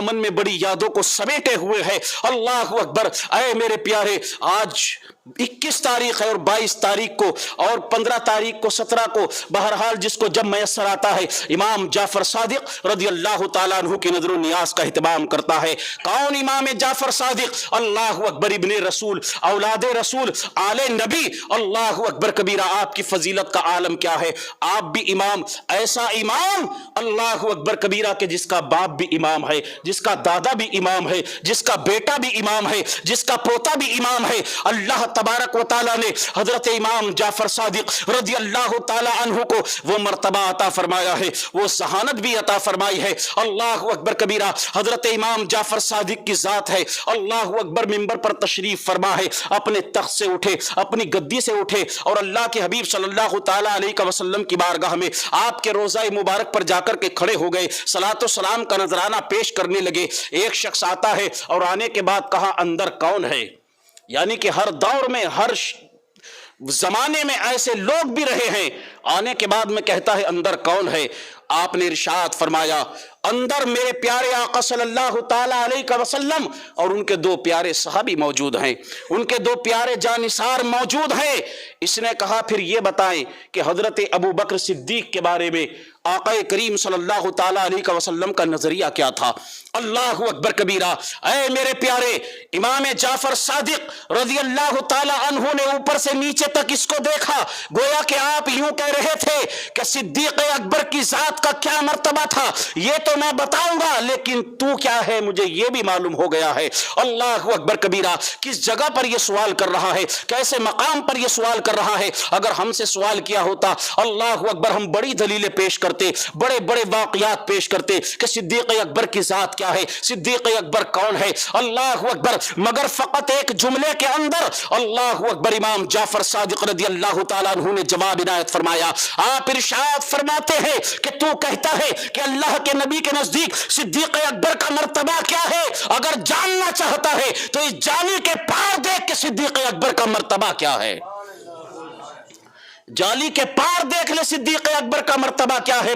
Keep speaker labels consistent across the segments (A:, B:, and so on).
A: دامن میں بڑی یادوں کو سمیٹے ہوئے ہے۔ اللہ اکبر۔ اے میرے پیارے، آج 21 تاریخ ہے اور 22 تاریخ کو اور 15 تاریخ کو 17 کو، بہرحال جس کو جب میسر آتا ہے، امام جعفر صادق رضی اللہ تعالیٰ عنہ کی نظر و نیاز کا اہتمام کرتا ہے۔ کون امام جعفر صادق؟ اللہ اکبر، ابن رسول، اولاد رسول، آل نبی۔ اللہ اکبر کبیرہ، آپ کی فضیلت کا عالم کیا ہے؟ آپ بھی امام، ایسا امام اللہ اکبر کبیرہ کہ جس کا باپ بھی امام ہے، جس کا دادا بھی امام ہے، جس کا بیٹا بھی امام ہے، جس کا پوتا بھی امام ہے۔ اللہ تبارک و تعالیٰ نے حضرت امام جعفر صادق رضی اللہ تعالیٰ عنہ کو وہ مرتبہ عطا فرمایا ہے، وہ ذہانت بھی عطا فرمائی ہے۔ اللہ اکبر کبیرہ، حضرت امام جعفر صادق کی ذات ہے، اللہ اکبر، منبر پر تشریف فرما ہے، اپنے تخت سے اٹھے، اپنی گدی سے اٹھے اور اللہ کے حبیب صلی اللہ تعالیٰ علیہ وسلم کی بارگاہ میں آپ کے روضہ مبارک پر جا کر کے کھڑے ہو گئے، صلاۃ و سلام کا نذرانہ پیش کرنے لگے۔ ایک شخص آتا ہے اور آنے کے بعد کہا اندر کون ہے؟ یعنی کہ ہر دور میں، ہر زمانے میں ایسے لوگ بھی رہے ہیں۔ آنے کے بعد میں کہتا ہے اندر کون ہے؟ آپ نے ارشاد فرمایا اندر میرے پیارے آقا صلی اللہ تعالیٰ علیہ وسلم اور ان کے دو پیارے صحابی موجود ہیں، ان کے دو پیارے جانثار موجود ہیں۔ اس نے کہا پھر یہ بتائیں کہ حضرت ابو بکر صدیق کے بارے میں آقا کریم صلی اللہ تعالیٰ علیہ وسلم کا نظریہ کیا تھا؟ اللہ اکبر کبیرہ۔ اے میرے پیارے امام جعفر صادق رضی اللہ تعالیٰ عنہ نے اوپر سے نیچے تک اس کو دیکھا، گویا کہ آپ یوں کہہ رہے تھے کہ صدیق اکبر کی ذات کا کیا مرتبہ تھا یہ تو میں بتاؤں گا، لیکن تو کیا ہے مجھے یہ بھی معلوم ہو گیا ہے۔ اللہ اکبر کبیرہ، کس جگہ پر یہ سوال کر رہا ہے، کیسے مقام پر یہ سوال کر رہا ہے؟ اگر ہم سے سوال کیا ہوتا اللہ اکبر ہم بڑی دلیلیں پیش کرتے، بڑے بڑے واقعات پیش کرتے کہ صدیق اکبر کی ذات کیا ہے، صدیق اکبر کون ہے۔ اللہ اکبر، مگر فقط ایک جملے کے اندر اللہ اکبر امام جعفر صادق رضی اللہ تعالیٰ عنہ نے جواب عنایت فرمایا۔ آپ ارشاد فرماتے ہیں کہ تو کہتا ہے کہ اللہ کے نبی کے نزدیک صدیق اکبر کا مرتبہ کیا ہے؟ اگر جاننا چاہتا ہے تو اس جالی کے پار دیکھ کہ صدیق اکبر کا مرتبہ کیا ہے، جالی کے پار دیکھ لے صدیق اکبر کا مرتبہ کیا ہے۔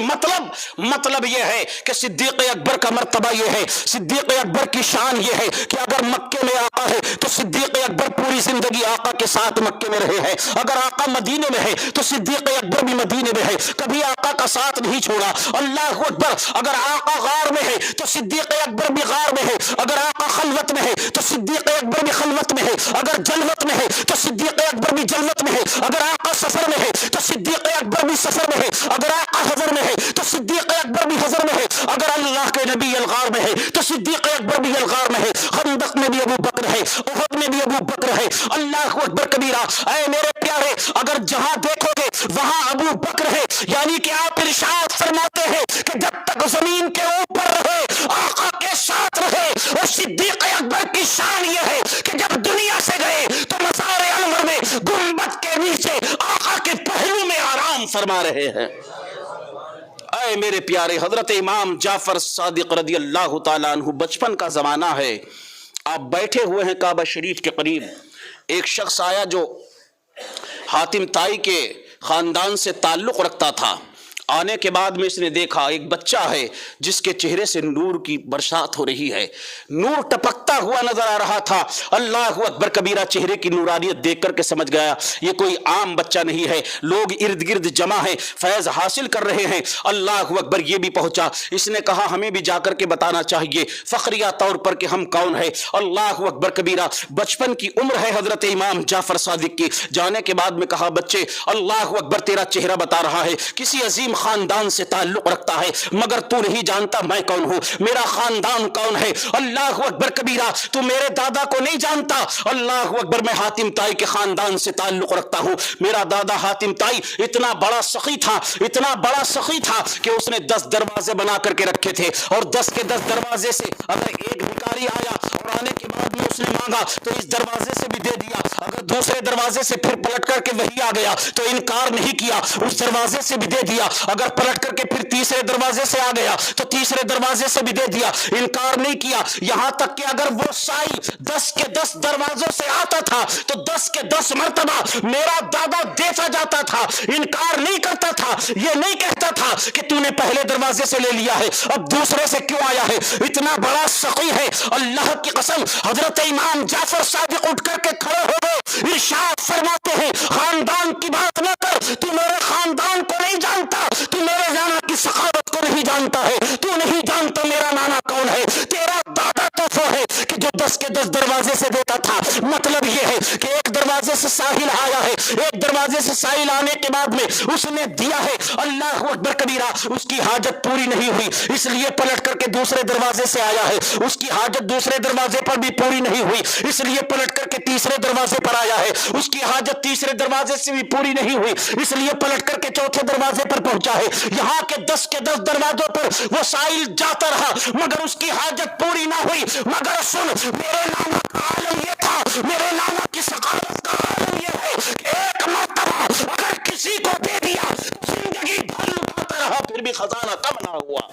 A: مطلب یہ ہے کہ صدیق اکبر کا مرتبہ یہ ہے، صدیق اکبر کی شان یہ ہے کہ اگر مکے میں آقا ہے تو صدیق اکبر پوری زندگی آقا کے ساتھ مکے میں رہے ہیں، اگر آقا مدینے میں ہے تو صدیق اکبر بھی مدینے میں ہے، کبھی آقا کا ساتھ نہیں چھوڑا۔ اللہ اکبر، اگر آقا غار میں ہے تو صدیق اکبر بھی غار میں ہے، اگر آقا خلوت میں ہے تو صدیق اکبر بھی خلوت میں ہے، اگر جلوت میں ہے تو صدیق اکبر بھی جلوت میں ہے، اگر آقا سفر میں ہے تو صدیق اکبر بھی سفر میں ہے، اگر آقا حضر میں ہے تو صدیق اکبر بھی حضر میں ہے، اگر اللہ کے نبی الغار میں ہے تو صدیق اکبر بھی الغار میں ہے، خندق میں بھی ابو بکر ہے، احد میں بھی ابو بکر ہے۔ اللہ اکبر کبیرہ۔ اے میرے پیارے، اگر جہاں دیکھو گے وہاں ابو بکر ہے، یعنی کہ آپ ارشاد فرماتے ہیں کہ جب تک زمین کے اوپر رہے آقا کے ساتھ رہے۔ اور صدیق اکبر کی شان یہ ہے کہ جب دنیا سے گئے تو مزار انور میں گنبد کے نیچے آقا کے پہلو میں آرام فرما رہے ہیں۔ اے میرے پیارے، حضرت امام جعفر صادق رضی اللہ تعالیٰ عنہ بچپن کا زمانہ ہے، آپ بیٹھے ہوئے ہیں کعبہ شریف کے قریب، ایک شخص آیا جو حاتم طائی کے خاندان سے تعلق رکھتا تھا۔ آنے کے بعد میں اس نے دیکھا ایک بچہ ہے جس کے چہرے سے نور کی برسات ہو رہی ہے، نور ٹپکتا ہوا نظر آ رہا تھا۔ اللہ اکبر کبیرہ، چہرے کی نورانیت دیکھ کر کے سمجھ گیا یہ کوئی عام بچہ نہیں ہے، لوگ ارد گرد جمع ہیں، فیض حاصل کر رہے ہیں۔ اللہ اکبر، یہ بھی پہنچا، اس نے کہا ہمیں بھی جا کر کے بتانا چاہیے فخریہ طور پر کہ ہم کون ہیں۔ اللہ اکبر کبیرہ، بچپن کی عمر ہے حضرت امام جعفر صادق کی۔ جانے کے بعد میں کہا بچے، اللہ اکبر، تیرا چہرہ بتا رہا ہے کسی عظیم خاندان سے تعلق رکھتا ہے، مگر تو نہیں جانتا میں کون ہوں، میرا خاندان کون ہے۔ اللہ اکبر کبیرہ، تو میرے دادا کو نہیں جانتا؟ اللہ اکبر، میں حاتم طائی کے خاندان سے تعلق رکھتا ہوں۔ میرا دادا حاتم طائی اتنا بڑا سخی تھا، اتنا بڑا سخی تھا کہ اس نے 10 دروازے بنا کر کے رکھے تھے، اور 10 کے 10 دروازے سے اگر ایک بھکاری آیا اور آنے کے بعد میں اس نے مانگا تو اس دروازے سے بھی دے دیا، اگر دوسرے دروازے سے پھر پلٹ کر کے وہی آ گیا تو انکار نہیں کیا، اس دروازے سے بھی دے دیا۔ اگر پلٹ کر کے پھر تیسرے دروازے سے آ گیا تو تیسرے دروازے سے بھی دے دیا، انکار نہیں کیا، یہاں تک کہ اگر وہ سائی 10 کے 10 دروازوں سے آتا تھا تو 10 کے 10 مرتبہ میرا دادا دیتا جاتا تھا، انکار نہیں کرتا تھا، یہ نہیں کہتا تھا کہ تو نے پہلے دروازے سے لے لیا ہے اب دوسرے سے کیوں آیا ہے۔ اتنا بڑا سخی ہے، اللہ کی قسم حضرت امام جعفر صادق اٹھ کر کے کھڑے ہو گئے، ارشاد فرماتے ہیں خاندان کی بات نہ کر، تو میرے خاندان کو نہیں جانتا، تو میرے نانا کی سخاوت کو نہیں جانتا ہے، تو نہیں جانتا میرا نانا کون ہے، تیرا دادا تو وہ ہے کہ جو 10 کے 10 دروازے سے دیتا تھا۔ مطلب یہ ہے کہ ایک دروازے سے ساحل آیا ہے، ایک دروازے سے ساحل آنے کے بعد میں اس نے دیا ہے، اللہ اکبر کبیرہ، اس کی حاجت پوری نہیں ہوئی اس لیے پلٹ کر کے دوسرے دروازے سے آیا ہے، اس کی حاجت دوسرے دروازے پر بھی پوری نہیں ہوئی اس لیے پلٹ کر کے تیسرے دروازے پر آیا ہے، اس کی حاجت تیسرے دروازے سے بھی پوری نہیں ہوئی اس لیے پلٹ کر کے چوتھے دروازے پر پہنچا ہے۔ یہاں کے 10 کے 10 دروازوں پر وہ سائل جاتا رہا مگر اس کی حاجت پوری نہ ہوئی، مگر سن میرے نانا کا عالم یہ تھا، میرے نانا کی سخاوت کا عالم یہ ہے کہ ایک مرتبہ اگر کسی کو دے دیا زندگی بھر لٹاتا رہا پھر بھی خزانہ کم نہ ہوا۔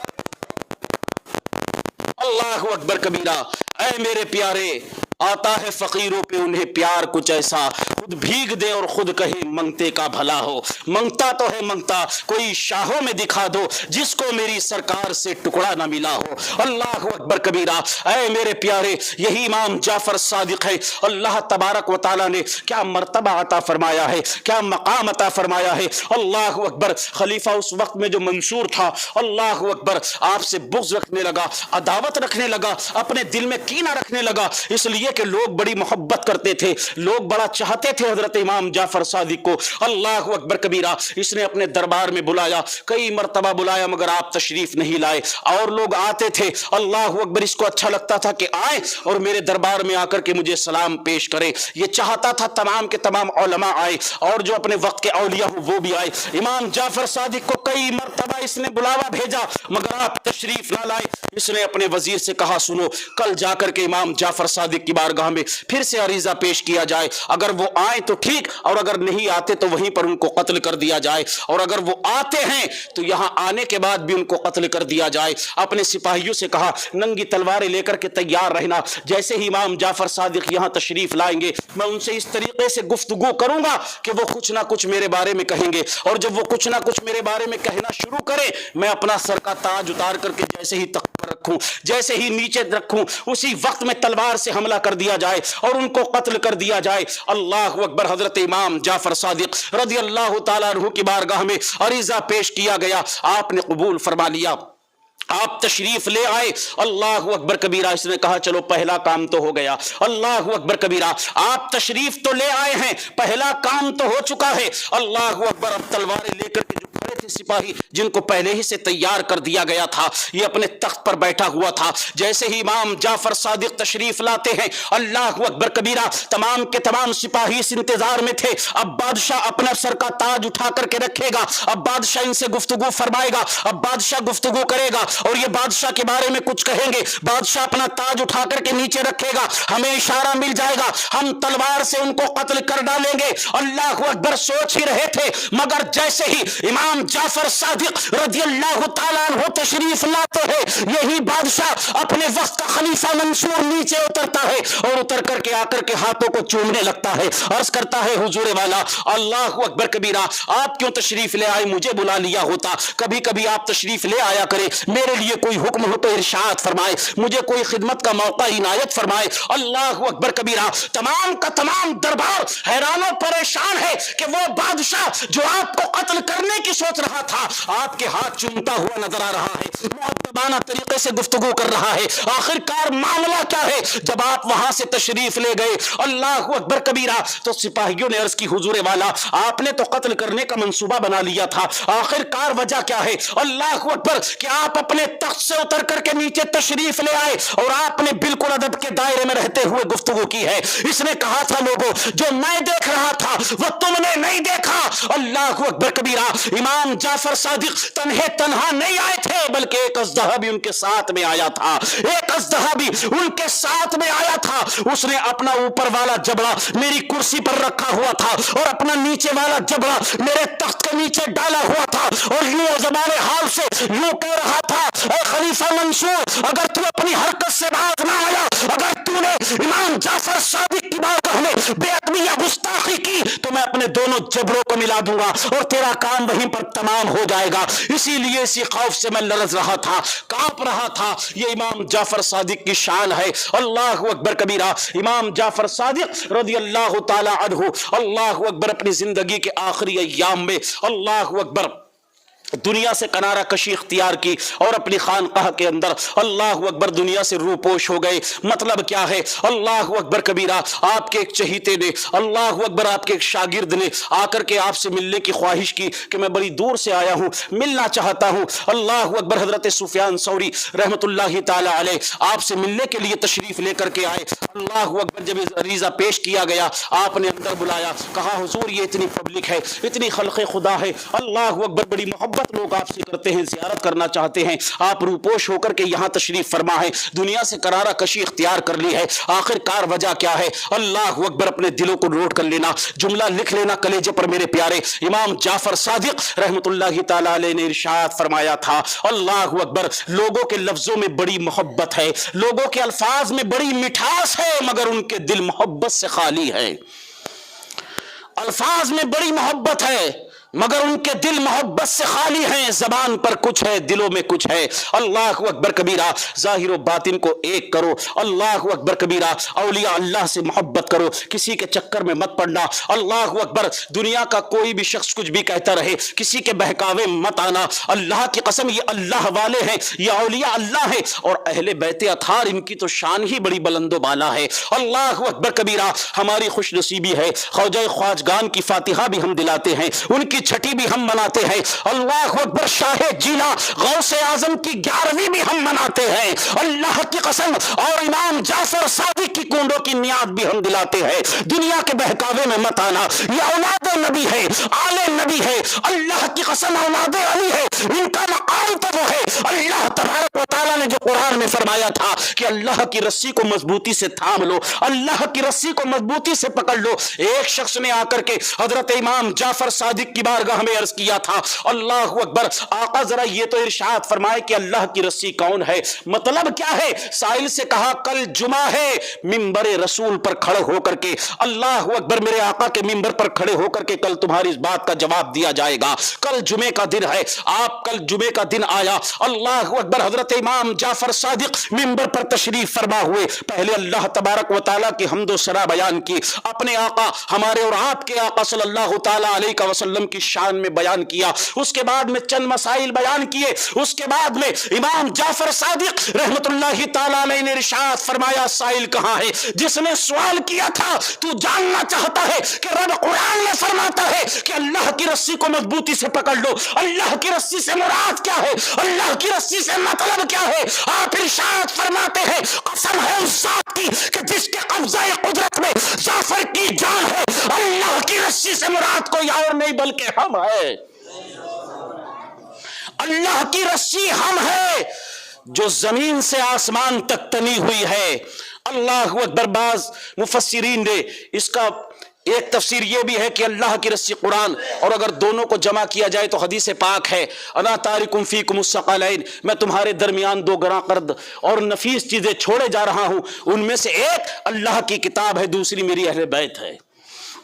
A: اللہ اکبر کبیرہ۔ اے میرے پیارے، آتا ہے فقیروں پہ انہیں پیار کچھ ایسا، خود بھیگ دے اور خود کہے منگتے کا بھلا ہو، منگتا تو ہے منگتا، کوئی شاہوں میں دکھا دو جس کو میری سرکار سے ٹکڑا نہ ملا ہو۔ اللہ اکبر کبیرہ۔ اے میرے پیارے، یہی امام جعفر صادق ہے، اللہ تبارک و تعالیٰ نے کیا مرتبہ عطا فرمایا ہے، کیا مقام عطا فرمایا ہے۔ اللہ اکبر۔ خلیفہ اس وقت میں جو منصور تھا، اللہ اکبر، آپ سے بغض رکھنے لگا، عداوت رکھنے لگا، اپنے دل میں کینہ رکھنے لگا، اس لیے کہ لوگ بڑی محبت کرتے تھے، لوگ بڑا چاہتے تھے حضرت امام جعفر صادق کو۔ اللہ اکبر کبیرہ۔ اس نے اپنے دربار میں بلایا، کئی مرتبہ بلایا مگر آپ تشریف نہیں لائے، اور لوگ آتے تھے، اللہ اکبر، اس کو اچھا لگتا تھا کہ آئیں اور میرے دربار میں آ کر کے مجھے سلام پیش کرے، یہ چاہتا تھا تمام کے تمام علماء آئے اور جو اپنے وقت کے اولیاء ہو وہ بھی آئے۔ امام جعفر صادق کو کئی مرتبہ اس نے بلاوا بھیجا مگر آپ تشریف نہ لائے۔ اس نے اپنے وزیر سے کہا سنو، کل جا کر کے امام جعفر صادق کی بارگاہ میں پھر سے عریضہ پیش کیا جائے، اگر وہ آئیں تو ٹھیک، اور اگر نہیں آتے تو وہیں پر ان کو قتل کر دیا جائے، اور اگر وہ آتے ہیں تو یہاں آنے کے بعد بھی ان کو قتل کر دیا جائے۔ اپنے سپاہیوں سے کہا ننگی تلواریں لے کر کے تیار رہنا، جیسے ہی امام جعفر صادق یہاں تشریف لائیں گے میں ان سے اس طریقے سے گفتگو کروں گا کہ وہ کچھ نہ کچھ میرے بارے میں کہیں گے، اور جب وہ کچھ نہ کچھ میرے بارے میں کہنا شروع کریں میں اپنا سر کا تاج اتار کر کے جیسے ہی تخت پر رکھوں، جیسے ہی نیچے رکھوں، اسی وقت میں تلوار سے حملہ کر دیا جائے اور ان کو قتل کر دیا جائے۔ اللہ اکبر۔ حضرت امام جعفر صادق رضی اللہ تعالیٰ عنہ کی بارگاہ میں عریضہ پیش کیا گیا، آپ نے قبول فرما لیا، آپ تشریف لے آئے۔ اللہ اکبر کبیرہ۔ اس نے کہا چلو پہلا کام تو ہو گیا۔ اللہ اکبر کبیرہ۔ آپ تشریف تو لے آئے ہیں، پہلا کام تو ہو چکا ہے۔ اللہ اکبر۔ اب تلواریں لے کر کے جو کھڑے تھے سپاہی جن کو پہلے ہی سے تیار کر دیا گیا تھا، یہ اپنے تخت پر بیٹھا ہوا تھا، جیسے ہی امام جعفر صادق تشریف لاتے ہیں اللہ اکبر کبیرہ تمام کے تمام سپاہی اس انتظار میں تھے اب بادشاہ اپنا سر کا تاج اٹھا کر کے رکھے گا، اب بادشاہ ان سے گفتگو فرمائے گا، اب بادشاہ گفتگو کرے گا اور یہ بادشاہ کے بارے میں کچھ کہیں گے، بادشاہ اپنا تاج اٹھا کر کے نیچے رکھے گا، ہمیں اشارہ مل جائے گا، ہم تلوار سے ان کو قتل کر ڈالیں گے۔ اللہ اکبر۔ سوچ ہی رہے تھے مگر جیسے ہی امام جعفر صادق رضی اللہ تعالیٰ عنہ تشریف لاتے ہیں یہی بادشاہ اپنے وقت کا خلیفہ منصور نیچے اترتا ہے اور اتر کر کے آ کر کے ہاتھوں کو چومنے لگتا ہے، عرض کرتا ہے حضور والا اللہ اکبر کبیرہ آپ کیوں تشریف لے آئے، مجھے بلا لیا ہوتا، کبھی کبھی آپ تشریف لے آیا کرے، میرے لیے کوئی حکم ہو تو ارشاد فرمائے، مجھے کوئی خدمت کا موقع عنایت فرمائے۔ اللہ اکبر کبیرہ۔ تمام کا تمام دربار حیران و پریشان ہے کہ وہ بادشاہ جو آپ کو قتل کرنے کی سوچ رہا تھا آپ کے ہاتھ چومتا ہوا نظر آ رہا ہے، مؤدبانہ طریقے سے گفتگو کر رہا ہے، آخر کار معاملہ کیا ہے؟ جب آپ وہاں سے تشریف لے گئے اللہ اکبر کبیرہ تو سپاہیوں نے عرض کی حضور والا آپ نے تو قتل کرنے کا منصوبہ بنا لیا تھا، آخر کار وجہ کیا ہے؟ اللہ اکبر کہ آپ اپنے تخت سے اتر کر کے نیچے تشریف لے آئے اور آپ نے بالکل ادب کے دائرے میں رہتے ہوئے گفتگو کی ہے۔ اس نے کہا تھا لوگوں جو میں دیکھ رہا تھا وہ تم نے نہیں دیکھا۔ اللہ اکبر کبیرہ۔ امام جعفر صادق تنہا نہیں آئے تھے بلکہ ایک اژدہا بھی ان کے ساتھ میں آیا تھا، ایک اژدہا بھی ان کے ساتھ میں آیا تھا۔ اس نے اپنا اوپر والا جبڑا میری کرسی پر رکھا ہوا تھا اور اپنا نیچے والا جبڑا میرے تخت کے نیچے ڈالا ہوا تھا، اور یوں زبان حال سے یوں کہہ رہا تھا، اے خلیفہ منصور، اگر تو اپنی حرکت سے باز نہ آیا، اگر تو نے امام جعفر صادق کی بارگاہ میں بے ادبی یا گستاخی کی تو میں اپنے دونوں جبڑوں کو ملا دوں گا اور تیرا کام وہیں پر تمام ہو جائے گا۔ اسی لیے اسی خوف سے میں لرز رہا تھا، کانپ رہا تھا۔ یہ امام جعفر صادق کی شان ہے۔ اللہ اکبر کبیرہ۔ امام جعفر صادق رضی اللہ تعالی عنہ، اللہ اکبر، اپنی زندگی کے آخری ایام میں اللہ اکبر دنیا سے کنارہ کشی اختیار کی اور اپنی خانقاہ کے اندر اللہ اکبر دنیا سے روپوش ہو گئے۔ مطلب کیا ہے؟ اللہ اکبر کبیرہ، آپ کے ایک چہیتے نے، اللہ اکبر آپ کے ایک شاگرد نے آ کر کے آپ سے ملنے کی خواہش کی کہ میں بڑی دور سے آیا ہوں، ملنا چاہتا ہوں۔ اللہ اکبر، حضرت سفیان ثوری رحمت اللہ تعالی علیہ آپ سے ملنے کے لیے تشریف لے کر کے آئے۔ اللہ اکبر، جب عریضہ پیش کیا گیا آپ نے اندر بلایا، کہا حضور یہ اتنی پبلک ہے، اتنی خلق خدا ہے، اللہ اکبر، بڑی محبت لوگ آپ سے کرتے ہیں، زیارت کرنا چاہتے ہیں، آپ روپوش ہو کر کے یہاں تشریف فرما ہے، دنیا سے کنارہ کشی اختیار کر لی ہے، آخر کار وجہ کیا ہے؟ اللہ اکبر، اپنے دلوں کو نوٹ کر لینا، جملہ لکھ لینا کلیجے پر میرے پیارے۔ امام جعفر صادق رحمت اللہ تعالی علیہ نے ارشاد فرمایا تھا، اللہ اکبر، لوگوں کے لفظوں میں بڑی محبت ہے، لوگوں کے الفاظ میں بڑی مٹھاس ہے، مگر ان کے دل محبت سے خالی ہے۔ الفاظ میں بڑی محبت ہے مگر ان کے دل محبت سے خالی ہیں، زبان پر کچھ ہے، دلوں میں کچھ ہے۔ اللہ اکبر کبیرہ، ظاہر و باطن کو ایک کرو۔ اللہ اکبر کبیرہ، اولیاء اللہ سے محبت کرو، کسی کے چکر میں مت پڑنا۔ اللہ اکبر، دنیا کا کوئی بھی شخص کچھ بھی کہتا رہے، کسی کے بہکاوے مت آنا۔ اللہ کی قسم، یہ اللہ والے ہیں، یہ اولیاء اللہ ہیں، اور اہل بیت اطہار، ان کی تو شان ہی بڑی بلند و بالا ہے۔ اللہ اکبر کبیرہ، ہماری خوش نصیبی ہے، خواجہ خواجگان کی فاتحہ بھی ہم دلاتے ہیں، ان کی چھٹی بھی ہم مناتے ہیں۔ اللہ اکبر، شاہ جینا غوث اعظم کی 11ویں بھی ہم مناتے ہیں، اللہ کی قسم، اور امام جعفر صادق کی کنڈوں کی نیاد بھی ہم دلاتے ہیں۔ دنیا کے بہکاوے میں مت آنا، یہ اولاد نبی ہے، آل نبی ہے، اللہ کی قسم اولاد علی ہے، ان کا مقام تو وہ ہے۔ اللہ تبارک و تعالیٰ نے جو قرآن میں فرمایا تھا کہ اللہ کی رسی کو مضبوطی سے تھام لو، اللہ کی رسی کو مضبوطی سے پکڑ لو۔ ایک شخص نے آ کر کے حضرت امام جعفر صادق کی بارگاہ میں عرض کیا تھا، اللہ اکبر، آقا ذرا یہ تو ارشاد فرمائے کہ اللہ کی رسی کون ہے، مطلب کیا ہے؟ سائل سے کہا کل جمعہ ہے، ممبر رسول پر کھڑے ہو کر کے، اللہ اکبر، میرے آقا کے ممبر پر کھڑے ہو کر کے کل تمہاری اس بات کا جواب دیا جائے گا۔ کل جمعے کا دن ہے، آپ کل جمعے کا دن آیا، اللہ اکبر، حضرت امام جعفر صادق ممبر پر تشریف فرما ہوئے، پہلے اللہ تبارک و تعالیٰ کی حمد و ثنا بیان کی، اپنے آقا ہمارے اور آپ کے آقا صلی اللہ تعالیٰ علیہ وسلم کی شان میں بیان کیا، اس کے بعد میں چند مسائل بیان کیے، اس کے بعد میں امام جعفر صادق رحمت اللہ تعالیٰ علیہ نے ارشاد فرمایا، سائل کہاں ہے؟ جس نے سوال کیا تھا، تو جاننا چاہتا ہے کہ رب قرآن میں فرماتا ہے کہ اللہ کی رسی کو مضبوطی سے پکڑ لو، اللہ کی رسی سے مراد کیا ہے، اللہ کی رسی سے مطلب کیا ہے؟ آپ ارشاد فرماتے ہیں، قسم ہے اس ذات کی کہ جس کے قبضہ قدرت میں جعفر کی جان ہے، اللہ کی رسی سے مراد کوئی اور نہیں بلکہ ہم ہے، اللہ کی رسی ہم ہے جو زمین سے آسمان تک تنی ہوئی ہے۔ اللہ اکبر، بعض مفسرین نے اس کا ایک تفسیر یہ بھی ہے کہ اللہ کی رسی قرآن، اور اگر دونوں کو جمع کیا جائے تو حدیث پاک ہے، انا تارکم فیکم الثقلین، میں تمہارے درمیان دو گراں قرد اور نفیس چیزیں چھوڑے جا رہا ہوں، ان میں سے ایک اللہ کی کتاب ہے، دوسری میری اہل بیت ہے۔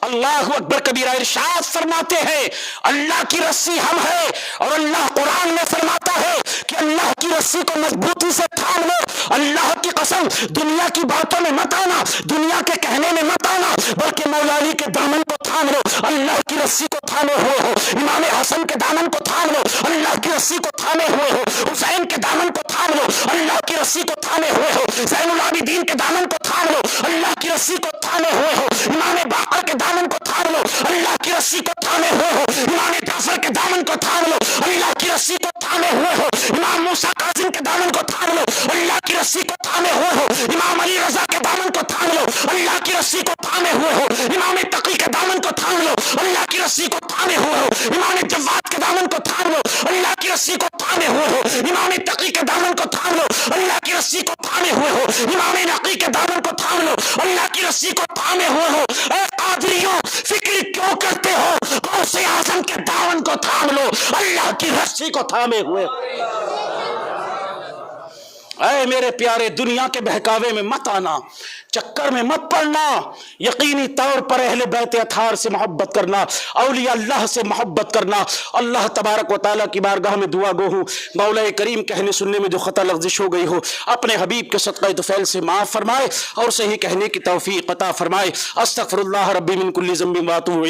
A: اللہ اکبر کبیرہ، ارشاد فرماتے ہیں اللہ کی رسی ہم ہے، اور اللہ قرآن میں فرماتا ہے کہ اللہ کی رسی کو مضبوطی سے تھام لو۔ اللہ کی قسم، دنیا کی باتوں میں مت آنا، دنیا کے کہنے میں مت آنا، بلکہ مولا علی کے دامن کو تھام لو، اللہ کی رسی کو تھامے ہوئے ہو، امام حسن کے دامن کو تھام لو، اللہ کی رسی کو تھامے ہوئے ہو، حسین کے دامن کو تھام لو، اللہ کی رسی کو تھامے ہوئے ہو، زین العابدین کے دامن کو تھام لو، اللہ کی رسی کو تھامے ہوئے ہو، امام باقر کے دامن کو تھام لو، اللہ کی رسی کو تھامے ہوئے ہو، امام جعفر کے دامن کو تھام لو، اللہ کی رسی کو تھامے ہوئے ہو، امام موسیٰ کاظم کے دامن کو تھام لو، اللہ کی رسی کو تھامے ہوئے ہو، امام علی رضا کے دامن کو تھام لو، اللہ کی رسی کو تھامے ہوئے ہو، امام تقی کے دامن کو تھام لو، اللہ کی رسی کو تھامے ہوئے ہو، امام جواد کے دامن کو تھام لو، اللہ کی رسی کو تھامے ہوئے ہو، امام تقی کے دامن کو تھام لو، اللہ کی رسی کو تھامے ہوئے ہو، امام نقی کے دامن کو تھام لو، اللہ کی رسی کو تھامے ہوئے ہو۔ اے قادریوں، فکر کیوں کرتے ہو؟ غوث اعظم کے دامن کو تھام لو، اللہ کی رسی کو تھامے ہوئے۔ اے میرے پیارے، دنیا کے بہکاوے میں مت آنا، چکر میں مت پڑنا، یقینی طور پر اہل بیت اطہار سے محبت کرنا، اولیاء اللہ سے محبت کرنا۔ اللہ تبارک و تعالیٰ کی بارگاہ میں دعا گو ہوں، مولا کریم کہنے سننے میں جو خطا لغزش ہو گئی ہو اپنے حبیب کے صدقہ طفیل سے معاف فرمائے اور صحیح کہنے کی توفیق عطا فرمائے۔ استغفر اللہ ربی من کل ذنب واتوب الیہ۔